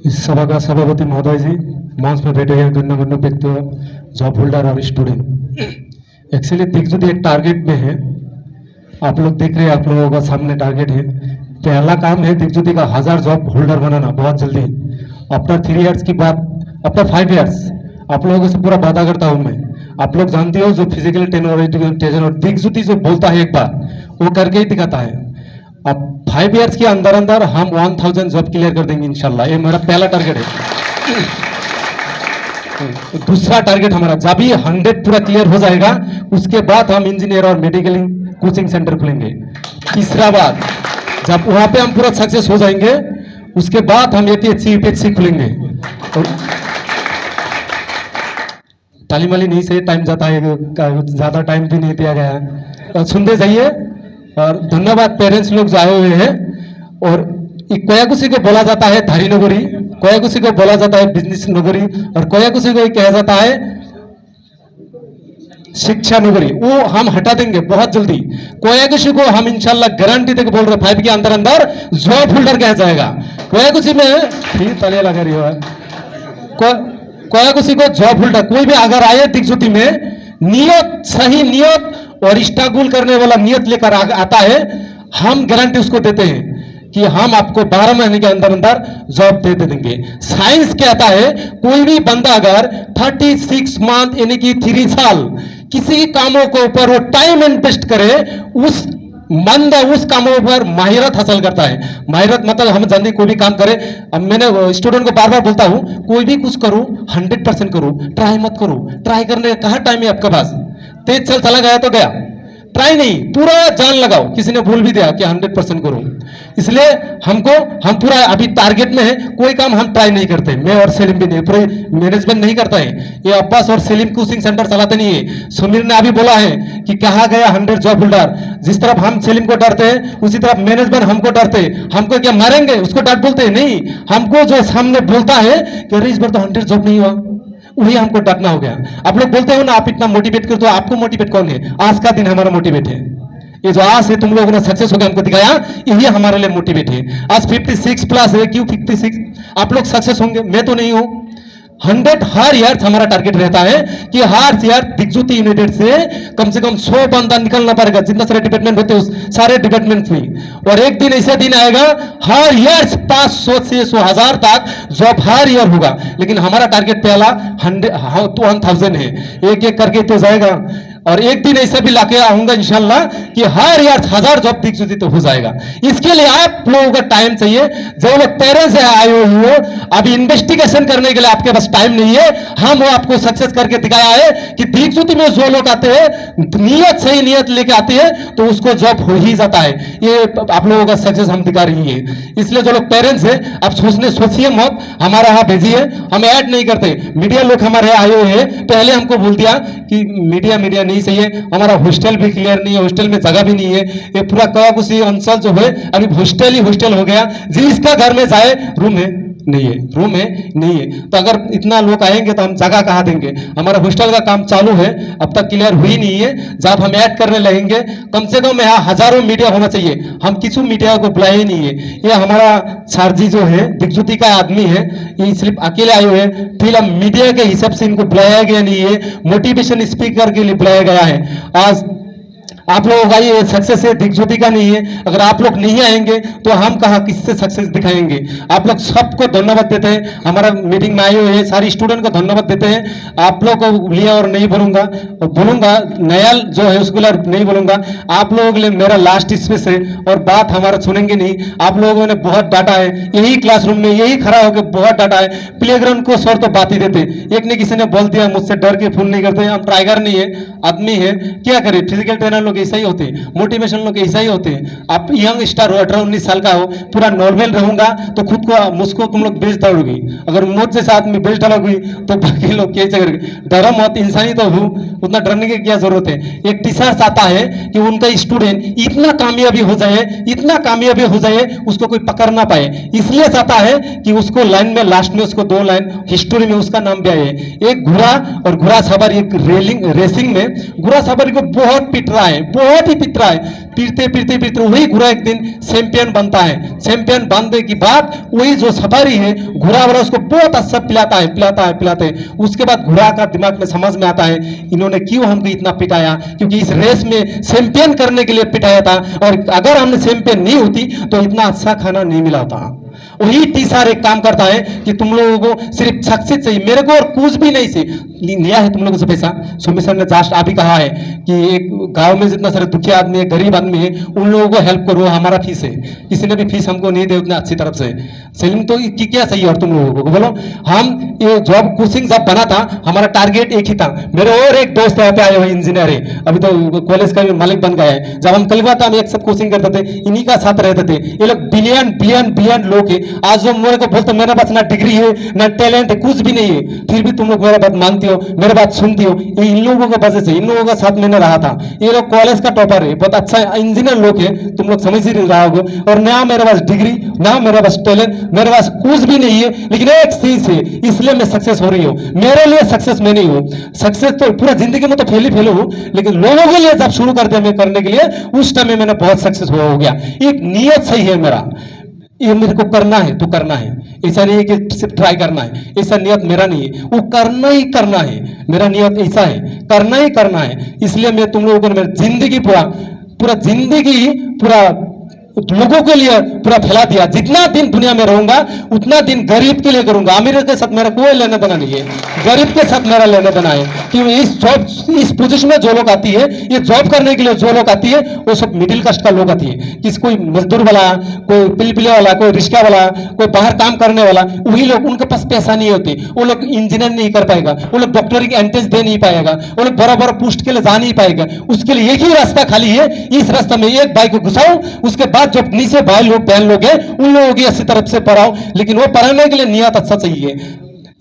इस सभा का सभापति महोदय जी, मंच पर बैठे हुए गण्यमान्य व्यक्तियों, जॉब होल्डर और स्टूडेंट। एक्चुअली दिग्जुति एक टारगेट में है, आप लोग देख रहे हैं, आप लोगों का सामने टारगेट है। पहला काम है दिग्जुति का 1000 जॉब होल्डर बनाना बहुत जल्दी। आफ्टर 3 इयर्स की बात, आफ्टर 5 इयर्स आप लोगों से पूरा वादा करता हूं मैं। आप लोग जानते हो जो फिजिकल ट्रेनर और दिग्जुति जो बोलता है एक बार वो करके ही दिखाता है। अब 5 इयर्स के अंदर अंदर हम 1000 जॉब क्लियर कर देंगे इंशाल्लाह, ये मेरा पहला टारगेट है। दूसरा टारगेट हमारा जब भी 100 पूरा क्लियर हो जाएगा उसके बाद हम इंजीनियर और मेडिकल कोचिंग सेंटर खोलेंगे। तीसरा बात, जब वहां पे हम पूरा सक्सेस हो जाएंगे उसके बाद हम APHC UPHC खोलेंगे। और ताली माली नहीं से टाइम जाता है, ज्यादा टाइम भी नहीं दिया गया है, सुनते जाइए। और धन्यवाद पेरेंट्स लोग जो आए हुए हैं। और कोयाकुशी को बोला जाता है धारी नगरी, कोयाकुशी को बोला जाता है बिजनेस नगरी, और कोयाकुशी को कहा जाता है शिक्षा नगरी। वो हम हटा देंगे बहुत जल्दी। कोयाकुशी को हम इंशाल्लाह गारंटी देकर बोल रहे 5 के अंदर अंदर जॉब होल्डर कहा जाएगा। कोयाकुशी में फिर तालियां लगा रही हो। कोयाकुशी को जॉब होल्डर कोई भी अगर आए दिग्जुति में, नियत सही नियत और स्ट्रगल करने वाला नियत लेकर आता है, हम गारंटी उसको देते हैं कि हम आपको 12 महीने के अंदर अंदर जॉब दे देंगे। साइंस कहता है कोई भी बंदा अगर 36 मंथ यानी कि 3 साल किसी कामों के ऊपर वो टाइम इन्वेस्ट करे, उस बंदा उस कामों पर माहिरत हासिल करता है। माहिरत मतलब हम जल्दी कोई भी काम करें। अब मैंने स्टूडेंट को बार बार बोलता हूं कोई भी कुछ करो 100% करो, ट्राई मत करो। ट्राई करने का कहां टाइम है आपके पास? तेज चला गया तो गया, ट्राई नहीं, पूरा जान लगाओ। किसी ने बोल भी दिया कि 100% करो, इसलिए हम पूरा अभी टारगेट में है। कोई काम हम ट्राई नहीं करते, मैं और सेलिम भी नहीं, पूरे मैनेजमेंट नहीं करता है। ये अब्बास और सेलिम कोचिंग सेंटर चलाते नहीं है। सुमीर ने अभी बोला है कि कहा गया 100 जॉब होल्डर। जिस तरफ हम सेलिम को डरते हैं उसी तरफ मैनेजमेंट हमको डरते हैं। हमको क्या मारेंगे उसको डर बोलते हैं? नहीं, हमको जो सामने बोलता है कि अरे इस बार तो 100 जॉब नहीं हुआ, वही हमको डरना हो गया। आप लोग बोलते हो ना आप इतना मोटिवेट करते हो, आपको मोटिवेट कौन है? आज का दिन हमारा मोटिवेट है। ये जो आज से तुम लोगों ने सक्सेस होकर हमको दिखाया, यही हमारे लिए मोटिवेट है। आज 56 प्लस है, क्यों 56? आप लोग सक्सेस होंगे, मैं तो नहीं हूं। 100 हर ईयर हमारा टारगेट रहता है कि हर ईयर दिग्जुति यूनाइटेड से कम 100 बंदा निकलना पड़ेगा। जितना सारे डिपार्टमेंट होते हैं सारे डिपार्टमेंट में। और एक दिन ऐसा दिन आएगा हर ईयर 500 से 1000 तक जॉब हर ईयर होगा। लेकिन हमारा टारगेट पहला 1000 है, एक एक करके तो जाएगा। और एक दिन ऐसा भी लाके आऊंगा इंशाल्लाह कि हर ईयर 1000 जॉब दिग्जुति तो हो जाएगा। इसके लिए आप लोगों का टाइम चाहिए। जो लोग पेरेंट्स आए हुए हो, अभी इन्वेस्टिगेशन करने के लिए आपके पास टाइम नहीं है। हम वो आपको सक्सेस करके दिखाया है कि दिग्जुति में जो लोग आते हैं नियत सही नियत लेके आते हैं तो उसको जॉब हो ही जाता है। ये आप लोगों का सक्सेस हम दिखा रही है। इसलिए जो लोग पेरेंट्स है आप सोचिए मत, हमारे यहाँ भेजिए, हम ऐड नहीं करते। मीडिया लोग हमारे आए हुए हैं, पहले हमको बोल दिया कि मीडिया नहीं चाहिए। हमारा हॉस्टल भी क्लियर नहीं है, हॉस्टल में जगह भी नहीं है। ये पूरा कोयाकुशी अंचल जो है अभी हॉस्टल ही हॉस्टल हो गया। जिसका घर में जाए रूम है नहीं है, रूम है नहीं है। तो अगर इतना लोग आएंगे तो हम जगह कहाँ देंगे? हमारा हॉस्टल का काम चालू है, अब तक क्लियर हुई नहीं है। जब हम ऐड करने लगेंगे कम से कम यहाँ हजारों मीडिया होना चाहिए। हम किसी मीडिया को बुलाए ही नहीं है। ये हमारा सारजी जो है दिग्जुति का आदमी है, ये सिर्फ अकेले आए हुए हैं। फिर हम मीडिया के हिसाब से इनको बुलाया गया नहीं है, मोटिवेशन स्पीकर के लिए बुलाया गया है। आज आप लोगों का ये सक्सेस है, दिग्जुति का नहीं है। अगर आप लोग नहीं आएंगे तो हम कहा किससे सक्सेस दिखाएंगे? आप लोग सबको धन्यवाद देते हैं। हमारा मीटिंग में आए हुए हैं सारी स्टूडेंट को धन्यवाद देते हैं। आप लोग को लिए और नहीं बोलूंगा नया जो है उसको नहीं बोलूंगा। आप लोगों के लिए मेरा लास्ट स्पेस है और बात हमारा सुनेंगे नहीं। आप लोगों ने बहुत डांटा है, यही क्लासरूम में यही खड़ा होकर बहुत डांटा है। प्लेग्राउंड को सर तो बात ही देते। एक ने किसी ने बोल दिया मुझसे डर के फोन नहीं करते। हम टाइगर नहीं है, आदमी है, क्या करें? फिजिकल ट्रेनर लोग ऐसा ही होते हैं, मोटिवेशन लोग ऐसा ही होते हैं। आप यंग स्टार हो, 18-19 साल का हो, पूरा नॉर्मल रहूंगा तो खुद को मुझको तुम लोग बेच डालोगी। अगर मुझ जैसे आदमी बेच डालोगी तो बाकी लोग कैसे करेंगे? डरो मत, इंसानी तो हूं, उतना डरने की क्या जरूरत है? एक टीचर चाहता है कि उनका स्टूडेंट इतना कामयाबी हो जाए, इतना कामयाबी हो जाए उसको कोई पकड़ ना पाए। इसलिए चाहता है कि उसको लाइन में लास्ट में उसको 2 लाइन हिस्ट्री में उसका नाम भी आए। एक घोड़ा और घोड़ा सवारी, एक रेसिंग में घोड़ा सवारी को बहुत पिट रहा है, बहुत ही पिटरा है, पीटते पीटते पीटते वही घोड़ा एक दिन चैंपियन बनता है। चैंपियन बनने की बाद वही जो सफारी है घोड़ा वाला उसको बहुत अच्छा पिलाते हैं। उसके बाद घोड़ा का दिमाग में समझ में आता है इन्होंने क्यों हमको इतना पिटाया, क्योंकि इस रेस में चैंपियन करने के लिए पिटाया था, और अगर हमने चैंपियन नहीं होती तो इतना अच्छा खाना नहीं मिला होता। वही टीसार एक काम करता है कि तुम लोगों को सिर्फ सक्सेस चाहिए, मेरे को और कुछ भी नहीं से लिया है तुम लोगों से पैसा। सुमित सर ने जस्ट अभी कहा है कि एक गांव में जितना सारे दुखिया आदमी है, गरीब आदमी है, उन लोगों को हेल्प करो, हमारा फीस है। किसी ने भी फीस हमको नहीं दे उतना अच्छी तरफ से। सेलिम तो क्या चाहिए और तुम लोगों को बोलो। हम ये जॉब कोचिंग जब बना था हमारा टारगेट एक ही था। मेरे और एक दोस्त यहाँ पे आए हुए इंजीनियर है, अभी तो कॉलेज का मालिक बन गया है। जब हम कलवा था हम एक साथ कोचिंग करते थे, इन्हीं का साथ रहते थे। ये लोग बिलियन बिलियन बिलियन लोग है। आज जो मेरे को बोलते मेरे पास ना डिग्री है ना टैलेंट है, कुछ भी नहीं है, फिर भी तुम लोग मेरा बात मानती हो, मेरी बात सुनती हो। ये इन लोगों की वजह से, इन लोगों का साथ मैंने रहा था। ये लोग कॉलेज का टॉपर है, बहुत अच्छा इंजीनियर लोग है, तुम लोग समझ ही नहीं रहा होगे। और ना मेरे पास डिग्री ना मेरे पास टैलेंट, मेरे पास कुछ भी नहीं है, लेकिन एक चीज है इसलिए मैं सक्सेस हो रही हूँ। मेरे लिए सक्सेस मैं नहीं हूँ, सक्सेस तो पूरा जिंदगी में तो फेल ही फेल हूँ, लेकिन लोगों के लिए जब शुरू कर दिया मैं करने के लिए, उस टाइम में मैंने बहुत सक्सेस हो गया। एक नियत सही है मेरा, ये मेरे को करना है तो करना है, ऐसा नहीं है कि सिर्फ ट्राई करना है, ऐसा नियत मेरा नहीं है, वो करना ही करना है। मेरा नियत ऐसा है, करना ही करना है। इसलिए मैं तुम लोगों को मेरी जिंदगी पूरा जिंदगी पूरा लोगों के लिए पूरा फैला दिया। जितना दिन दुनिया में रहूंगा उतना दिन गरीब के लिए करूंगा। अमीर के साथ मेरा कोई लेना देना नहीं है, गरीब के साथ मेरा लेना देना है। कि इस पोजीशन में जो लोग आती है, ये जॉब करने के लिए जो लोग आती है, वो सब मिडिल कास्ट का लोग आती है। किसी कोई मजदूर वाला, कोई पिलपिले वाला, कोई रिक्शा वाला, कोई बाहर काम करने वाला, वही लोग, उनके पास पैसा नहीं होती, वो लोग इंजीनियर नहीं कर पाएगा, वो लोग डॉक्टरी की एंट्रेंस दे नहीं पाएगा, वो लोग बड़ा बड़ा पोस्ट के लिए जा नहीं पाएगा। उसके लिए एक ही रास्ता खाली है, इस रास्ते में एक बाइक को घुसाओ, उसके बाद जो नीचे भाई लोग बहन लोग हैं उन लोगों की अच्छी तरफ से पढ़ाओ। लेकिन वो पढ़ाने के लिए नियत अच्छा चाहिए,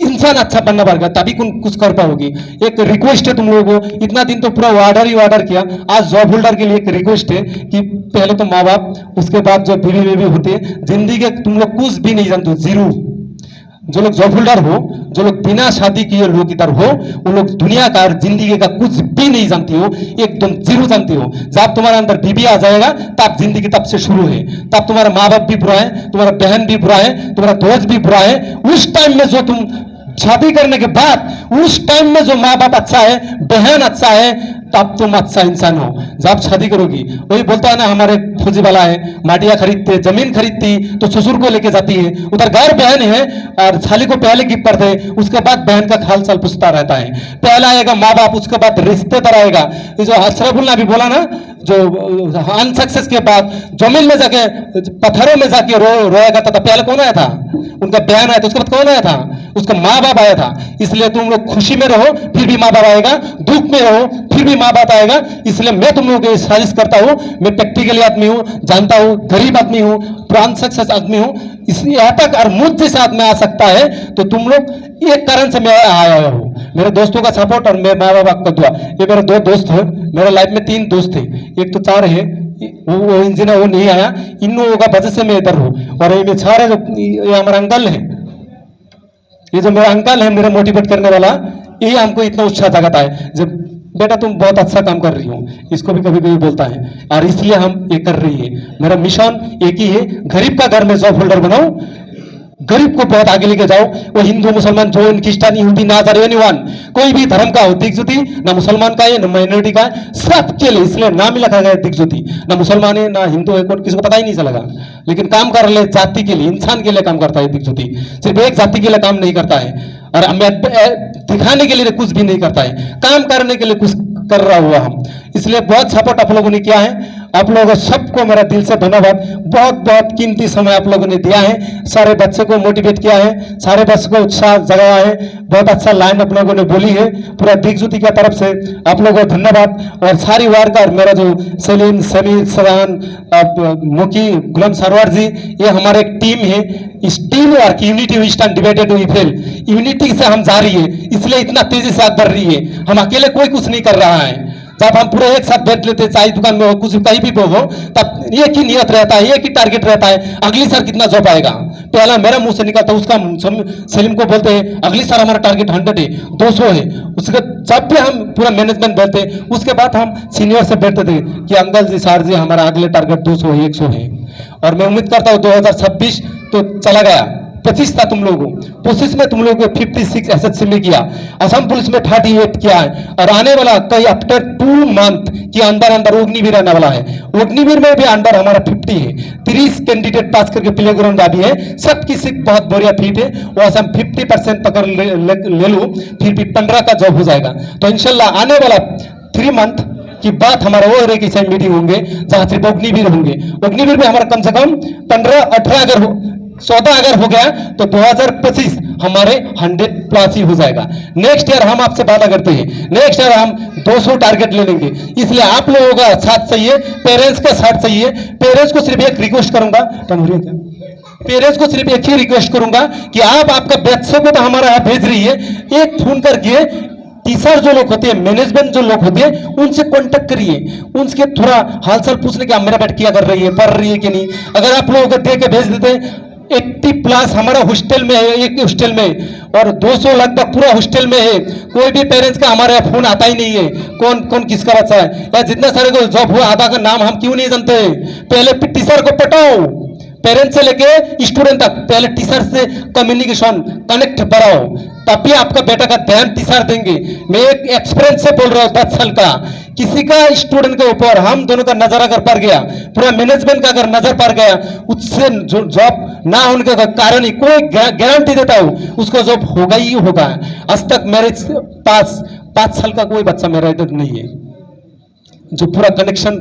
इंसान अच्छा बनना पड़ेगा, तभी कुछ कर पाओगी। एक रिक्वेस्ट है तुम लोगों को, इतना दिन तो पूरा ऑर्डर किया, आज जॉब होल्डर के लिए एक रिक्वेस्ट है कि पहले तो माँ बाप, उसके बाद जो बीवी बेबी होते हैं, जिंदगी के तुम लोग कुछ भी नहीं जानते, जीरो। जो लोग जॉब होल्डर हो, जो लोग बिना शादी किए लोग इधर हो, वो लोग दुनिया का जिंदगी का कुछ भी नहीं जानती हो, एकदम जीरो जानती हो। जब तुम्हारे अंदर बीबी आ जाएगा तब जिंदगी तब से शुरू है। तब तुम्हारा माँ बाप भी बुरा है, तुम्हारा बहन भी बुरा है, तुम्हारा दोस्त भी बुरा है। उस टाइम में जो तुम शादी करने के बाद, उस टाइम में जो माँ बाप अच्छा है, बहन अच्छा है, तब तुम अच्छा इंसान हो। जब शादी करोगी, वही बोलता है ना, हमारे फौजी वाला है, माटिया खरीदते, जमीन खरीदती तो ससुर को लेके जाती है, उधर घर बहन है और साली को पहले गिफ्ट करते हैं, उसके बाद बहन का हाल चाल पूछता रहता है। पहला आएगा माँ बाप, उसके बाद रिश्तेदार आएगा। ये जो अशरफुल्ला भी बोला ना, जो अनसक्सेस के बाद जमीन में जाके, पत्थरों में जाके रोया करता था, पहले कौन आया था? उनका बहन आया था, उसके बाद कौन आया था? उसका माँ बाप आया था। इसलिए तुम लोग खुशी में रहो फिर भी माँ बाप आएगा, दुख में रहो फिर भी माँ बाप आएगा। इसलिए मैं तुम लोगों को साजिश करता हूँ, मैं प्रैक्टिकली आदमी हूँ, जानता हूँ, गरीब आदमी हूँ, पुरान सक्सेस आदमी हूँ, इसलिए यहाँ तक और मुझ जैसे आदमी आ सकता है। तो तुम लोग एक कारण से मैं आया हूँ, मेरे दोस्तों का सपोर्ट और मेरे माँ बाप का दुआ। ये मेरे दो दोस्त हैं, मेरे लाइफ में 3 दोस्त थे, एक तो 4 है, वो इंजीनियर वो नहीं आया, इन लोगों का वजह से मैं इधर हूँ। और ये सारे जो ये हमारा अंकल है, ये जो मेरा अंकल है मेरा मोटिवेट करने वाला, ये हमको इतना उत्साह जगाता है, जब बेटा तुम बहुत अच्छा काम कर रही हो, इसको भी कभी कभी बोलता है। और इसलिए हम ये कर रही है। मेरा मिशन एक ही है, गरीब का घर में जॉब होल्डर बनाओ, गरीब को बहुत आगे लेके जाओ। वो हिंदू मुसलमान जैन क्रिस्टियन यहूदी नाज़र एनीवन, कोई भी धर्म का हो, दिग्ज्योति ना मुसलमान का है ना माइनॉरिटी का है, सबके लिए। इसलिए नाम ही लिखा गया दिग्ज्योति, ना मुसलमान है ना हिंदू है, किसी को पता ही नहीं चलेगा। लेकिन काम कर रहे जाति के लिए, इंसान के लिए काम करता है दिग्ज्योति, सिर्फ एक जाति के लिए काम नहीं करता है। और दिखाने के लिए कुछ भी नहीं करता है, काम करने के लिए कुछ कर रहा हुआ हम। इसलिए बहुत सपोर्ट आप लोगों ने किया है। आप लोगों सबको मेरा दिल से धन्यवाद। बहुत बहुत कीमती समय आप लोगों ने दिया है, सारे बच्चे को मोटिवेट किया है, सारे बच्चे को उत्साह जगाया है। बहुत अच्छा लाइन आप लोगों ने बोली है, पूरा दिग्ज्योति की तरफ से आप लोगों को धन्यवाद। और सारी वर्कर, मेरा जो सलीम, समीर, सदान, मुकी, गुलाम सरवर जी, ये हमारे एक टीम है। इस team work, unity we stand, divided we fail, unity से हम जा रही है, इसलिए इतना तेजी से आगे बढ़ रही है। हम अकेले कोई कुछ नहीं कर रहा है। जब हम पूरे एक साथ बैठ लेते, चाय दुकान में हो, कुछ कहीं भी हो, तब एक ही नियत रहता है, एक ही टारगेट रहता है, अगली साल कितना जॉब आएगा। पहला मेरा मुंह से निकलता, उसका सलीम को बोलते हैं अगली साल हमारा टारगेट 100 है, 200 है, उसके जब भी हम पूरा मैनेजमेंट बैठते उसके बाद हम सीनियर से बैठते थे कि अंकल जी सर जी हमारा अगले टारगेट 200 है 100 है। और मैं उम्मीद करता हूँ 2026 तो चला गया, 25 था तुम लोगों को, 25 में तुम लोगों को 56 एसएससी में किया, असम पुलिस में 38 किया है, और आने वाला कई आफ्टर 2 मंथ के अंदर अंदर अग्निवीर आने वाला है। अग्निवीर में भी अंडर हमारा 50 है, 30 कैंडिडेट पास करके प्ले ग्राउंड अभी है, सबकी सीट बहुत बढ़िया फीट है, वहां से हम 50% पकड़ ले लूं फिर भी 15 का जॉब हो जाएगा। तो इंशाल्लाह आने वाला 3 मंथ की बात हमारा वो रही कि मीटिंग होंगे जहां सिर्फ अग्निवीर होंगे। अग्निवीर में हमारा कम से कम 15-18 अगर 14 अगर हो गया तो 2025 हमारे 100+ ही हो जाएगा। नेक्स्ट ईयर हम आपसे वादा करते हैं, नेक्स्ट ईयर हम 200 टारगेट ले लेंगे। इसलिए आप लोगों का साथ चाहिए, पेरेंट्स का साथ चाहिए। पेरेंट्स को सिर्फ एक रिक्वेस्ट करूंगा, पेरेंट्स को सिर्फ एक ही रिक्वेस्ट करूंगा कि आप आपका बच्चों को तो हमारा यहाँ भेज रही है, एक फोन करके टीचर जो लोग होते हैं, मैनेजमेंट जो लोग होते हैं, उनसे कांटेक्ट करिए, उनसे थोड़ा हालचाल पूछने के मेरा बेटा क्या कर रही है, पढ़ रही है कि नहीं। अगर आप लोगों को दे के भेज देते 80+ हमारा हॉस्टल में है, एक हॉस्टल में, और 200 लगभग पूरा हॉस्टल में है। कोई भी पेरेंट्स का हमारे यहाँ फोन आता ही नहीं है कौन कौन किसका बच्चा है, या जितना सारे को जॉब हुआ आधा का नाम हम क्यों नहीं जानते। पहले टीचर को पटाओ, पेरेंट्स से लेके स्टूडेंट तक, पहले टीचर से कम्युनिकेशन कनेक्ट बढ़ाओ, तभी आपका बेटा का ध्यान टीचर देंगे। मैं एक एक्सपीरियंस से बोल रहा हूँ 10 साल का, किसी का स्टूडेंट के ऊपर हम दोनों का नजर अगर पड़ गया, पूरा मैनेजमेंट का अगर नजर पड़ गया, उससे जो जॉब ना होने का कारण ही कोई गारंटी देता हूं उसको जॉब होगा ही होगा। आज तक मेरे पास 5 साल का कोई बच्चा मेरा इधर नहीं है जो पूरा कनेक्शन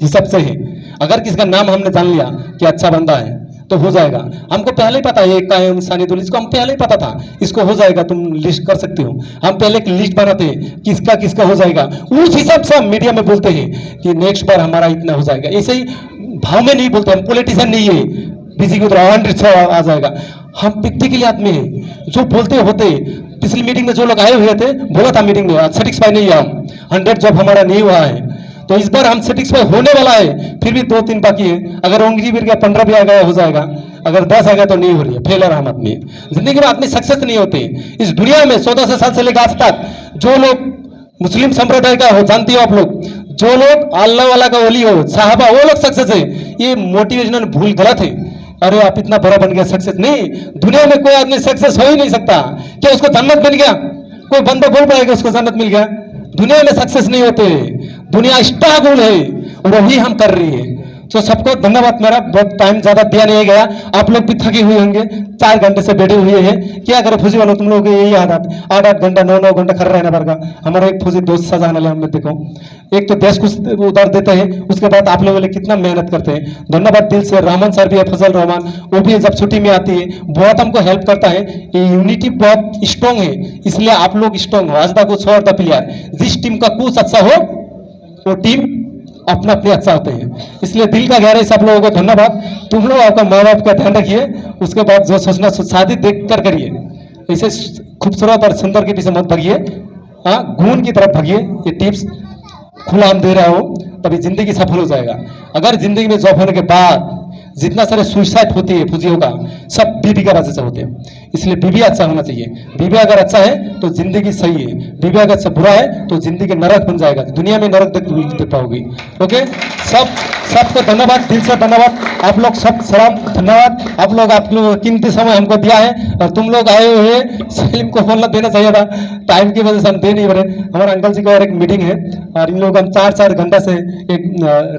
हिसाब से है। अगर किसी का नाम हमने जान लिया कि अच्छा बंदा है तो हो जाएगा। हमको पहले ही पता है ये कायम सानिदुल, इसको हम पहले ही पता था इसको हो जाएगा, तुम लिस्ट कर सकते हो। हम पहले एक लिस्ट बनाते हैं किसका किसका हो जाएगा, उस हिसाब से हम मीडिया में बोलते हैं कि नेक्स्ट बार हमारा इतना हो जाएगा। ऐसे ही भाव में नहीं बोलते, हम पॉलिटिशियन नहीं है बिजी की तरह 100 आ जाएगा। हम प्रैक्टिकली आदमी है जो बोलते होते। पिछली मीटिंग में जो लोग आए हुए थे बोला था मीटिंग में सेटिस्फाई नहीं है हम, 100 जॉब हमारा नहीं हुआ है, तो इस बार हम सेटिस्फाई होने वाला है। फिर भी 2-3 बाकी है, अगर अग्निवीर का 15 भी आ गया हो जाएगा, अगर 10 आ गया तो नहीं हो रही है। फेलर हम आदमी, जिंदगी में आदमी सक्सेस नहीं होते। इस दुनिया में 1400 साल से लेकर आज तक जो लोग मुस्लिम संप्रदाय का हो, जानती हो आप लोग, जो लोग अल्लाह वाला का वली हो, साहबा, वो लोग सक्सेस है। ये मोटिवेशनल भूल गलत है। अरे आप इतना बड़ा बन गया सक्सेस नहीं, दुनिया में कोई आदमी सक्सेस हो ही नहीं सकता। क्या उसको जन्नत मिल गया? कोई बंदा बोल पाएगा उसको जन्नत मिल गया? दुनिया में सक्सेस नहीं होते, दुनिया स्ट्रगल है, वही हम कर रही है। तो सबको धन्यवाद। मेरा बहुत टाइम ज्यादा दिया नहीं गया, आप लोग भी थके हुए होंगे, 4 घंटे से बैठे हुए हैं। क्या करो फौजी वालों, तुम लोग यही आदत 8-8 घंटा 9-9 घंटा खड़ा रहना पड़ेगा। हमारा एक फौजी दोस्त सजाने हम देखो, एक तो देश को उतार देते हैं, उसके बाद आप लोगों के लिए कितना मेहनत करते हैं। धन्यवाद दिल से। रहमान सर भी है, फजल रहमान, वो भी जब छुट्टी में आती है बहुत हमको हेल्प करता है। ये यूनिटी बहुत स्ट्रॉन्ग है, इसलिए आप लोग स्ट्रॉन्ग हो। आज तक कोच और प्लेयर, जिस टीम का कोच अच्छा हो वो टीम अपना अपने अच्छा होते हैं। इसलिए दिल का गहराई से आप लोगों को धन्यवाद। तुम लोग आपका माँ बाप का ध्यान रखिए, उसके बाद जो सोचना शादी देख कर करिए। ऐसे खूबसूरत और सुंदर के पीछे मत भागिए, हाँ गुण की तरफ भागिए। ये टिप्स खुला हम दे रहा हो, तभी जिंदगी सफल हो जाएगा। अगर जिंदगी में जॉब होने के बाद जितना सारे सुसाइड होती है फौजियों का, सब बीबी का वजह से होते हैं। इसलिए बीबी अच्छा होना चाहिए। बीबी अगर अच्छा है तो जिंदगी सही है, बीबी अगर अच्छा बुरा है तो जिंदगी नरक बन जाएगा, दुनिया में नरक देख पाओगी। ओके, सबको धन्यवाद, दिल से धन्यवाद। आप लोग सब सलाम, धन्यवाद। आप लोग कीमती समय हमको दिया है, और तुम लोग आए हुए सलीम को बोलना देना चाहिए था, टाइम की वजह से हम दे नहीं पा रहे। हमारे अंकल जी का और एक मीटिंग है, और इन लोग हम 4-4 घंटा से एक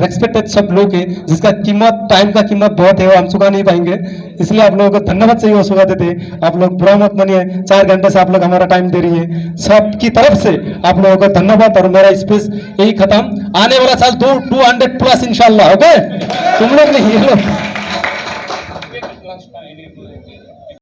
रेस्पेक्टेड सब लोग है जिसका कीमत, टाइम का कीमत बहुत है, वो हम चुका नहीं पाएंगे। इसलिए आप लोगों को धन्यवाद चाहिए, वो चुका देते। आप लोग बुरा मत मानिए, 4 घंटे से आप लोग हमारा टाइम दे रही है। सबकी तरफ से आप लोगों को धन्यवाद, और मेरा स्पीच यही खत्म। आने वाला साल 200+ इंशाल्लाह। ओके, तुम लोग नहीं, ये लोग